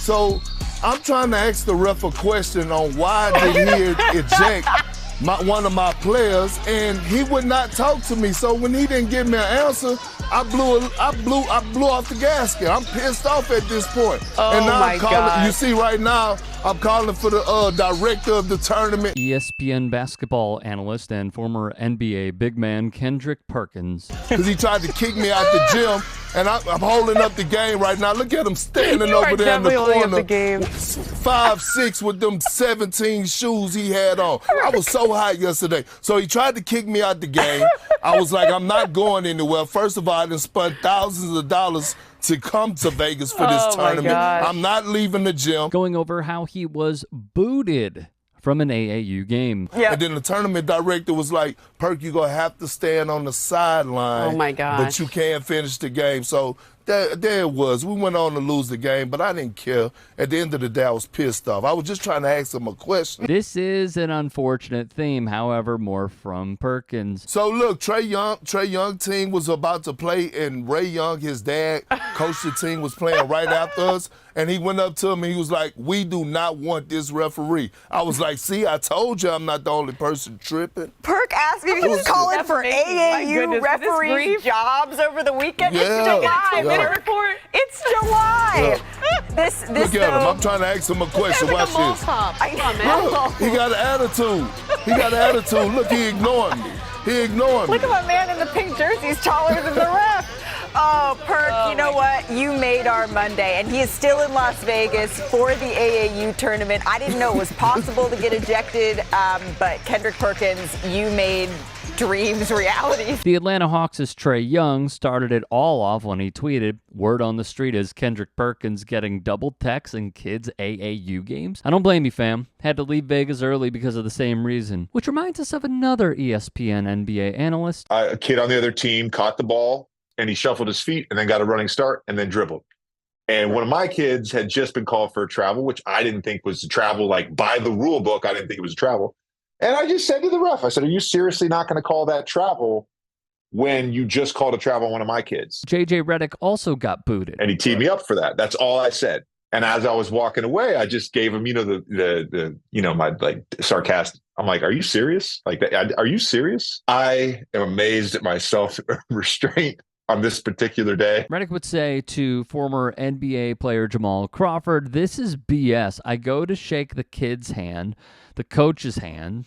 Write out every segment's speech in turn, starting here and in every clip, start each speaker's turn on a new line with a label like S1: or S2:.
S1: So I'm trying to ask the ref a question on why did he eject one of my players, and he would not talk to me. So when he didn't give me an answer, I blew off the gasket. I'm pissed off at this point.
S2: Oh,
S1: and now
S2: my
S1: I'm calling.
S2: God.
S1: You see, right now I'm calling for the director of the tournament.
S3: ESPN basketball analyst and former NBA big man Kendrick Perkins.
S1: Because he tried to kick me out the gym, and I'm holding up the game right now. Look at him standing over there in the corner.
S2: The game.
S1: 5'6" with them 17 shoes he had on. I was so hot yesterday. So he tried to kick me out the game. I was like, I'm not going anywhere. First of all, I done spent thousands of dollars to come to Vegas for this tournament. I'm not leaving the gym.
S3: Going over how he was booted from an AAU game.
S2: Yeah.
S1: And then the tournament director was like, Perk, you're going to have to stand on the sideline.
S2: Oh, my gosh.
S1: But you can't finish the game. So there it was. We went on to lose the game, but I didn't care. At the end of the day, I was pissed off. I was just trying to ask him a question.
S3: This is an unfortunate theme, however, more from Perkins.
S1: So look, Trey Young team was about to play, and Ray Young, his dad, coached the team, was playing right after us, and he went up to him and he was like, we do not want this referee. I was like, see, I told you I'm not the only person tripping.
S4: Perk asked me if he was calling for AAU referee jobs over the weekend.
S1: Yeah,
S4: It's July.
S1: yeah.
S4: Report. It's July. This
S1: Look at him. I'm trying to ask him a question.
S2: Like
S1: Watch
S2: a mall
S1: this.
S2: cop.
S1: Look, he got an attitude. He got an attitude. Look, he ignoring me. He ignoring me.
S4: Look at my man in the pink jersey. He's taller than the ref. Oh, Perk, you know what? You made our Monday, and he is still in Las Vegas for the AAU tournament. I didn't know it was possible to get ejected, but Kendrick Perkins, you made dreams reality.
S3: The Atlanta Hawks' Trey Young started it all off when he tweeted, "Word on the street is Kendrick Perkins getting double techs in kids' AAU games." I don't blame you, fam. Had to leave Vegas early because of the same reason. Which reminds us of another ESPN NBA analyst.
S5: A kid on the other team caught the ball, and he shuffled his feet and then got a running start and then dribbled. And one of my kids had just been called for a travel, which I didn't think was a travel, like by the rule book. I didn't think it was a travel. And I just said to the ref, I said, are you seriously not going to call that travel when you just called a travel on one of my kids?
S3: JJ Redick also got booted.
S5: And he teed me up for that. That's all I said. And as I was walking away, I just gave him, my like sarcastic. I'm like, are you serious? Like, are you serious? I am amazed at my self-restraint on this particular day.
S3: Redick would say to former NBA player Jamal Crawford, "This is BS. I go to shake the kid's hand, the coach's hand,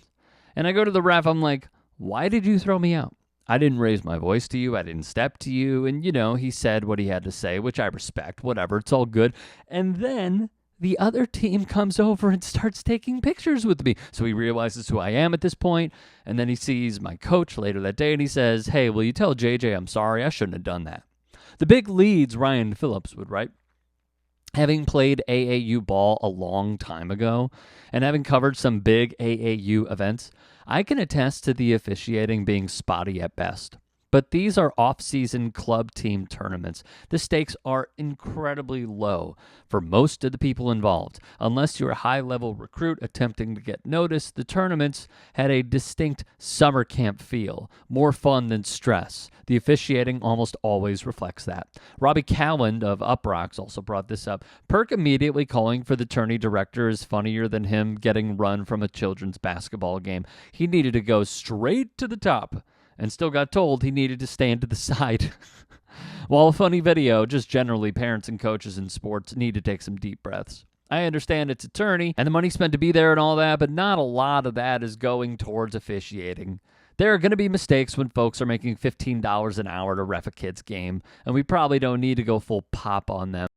S3: and I go to the ref. I'm like, why did you throw me out? I didn't raise my voice to you. I didn't step to you." And, he said what he had to say, which I respect. Whatever. It's all good. And then the other team comes over and starts taking pictures with me. So he realizes who I am at this point, and then he sees my coach later that day, and he says, "Hey, will you tell JJ I'm sorry? I shouldn't have done that." The big leads Ryan Phillips would write. Having played AAU ball a long time ago and having covered some big AAU events, I can attest to the officiating being spotty at best. But these are off-season club team tournaments. The stakes are incredibly low for most of the people involved. Unless you're a high-level recruit attempting to get noticed, the tournaments had a distinct summer camp feel, more fun than stress. The officiating almost always reflects that. Robbie Cowland of Uprocks also brought this up. Perk immediately calling for the tourney director is funnier than him getting run from a children's basketball game. He needed to go straight to the top, and still got told he needed to stand to the side. While a funny video, just generally parents and coaches in sports need to take some deep breaths. I understand it's a tourney, and the money's spent to be there and all that, but not a lot of that is going towards officiating. There are going to be mistakes when folks are making $15 an hour to ref a kid's game, and we probably don't need to go full pop on them.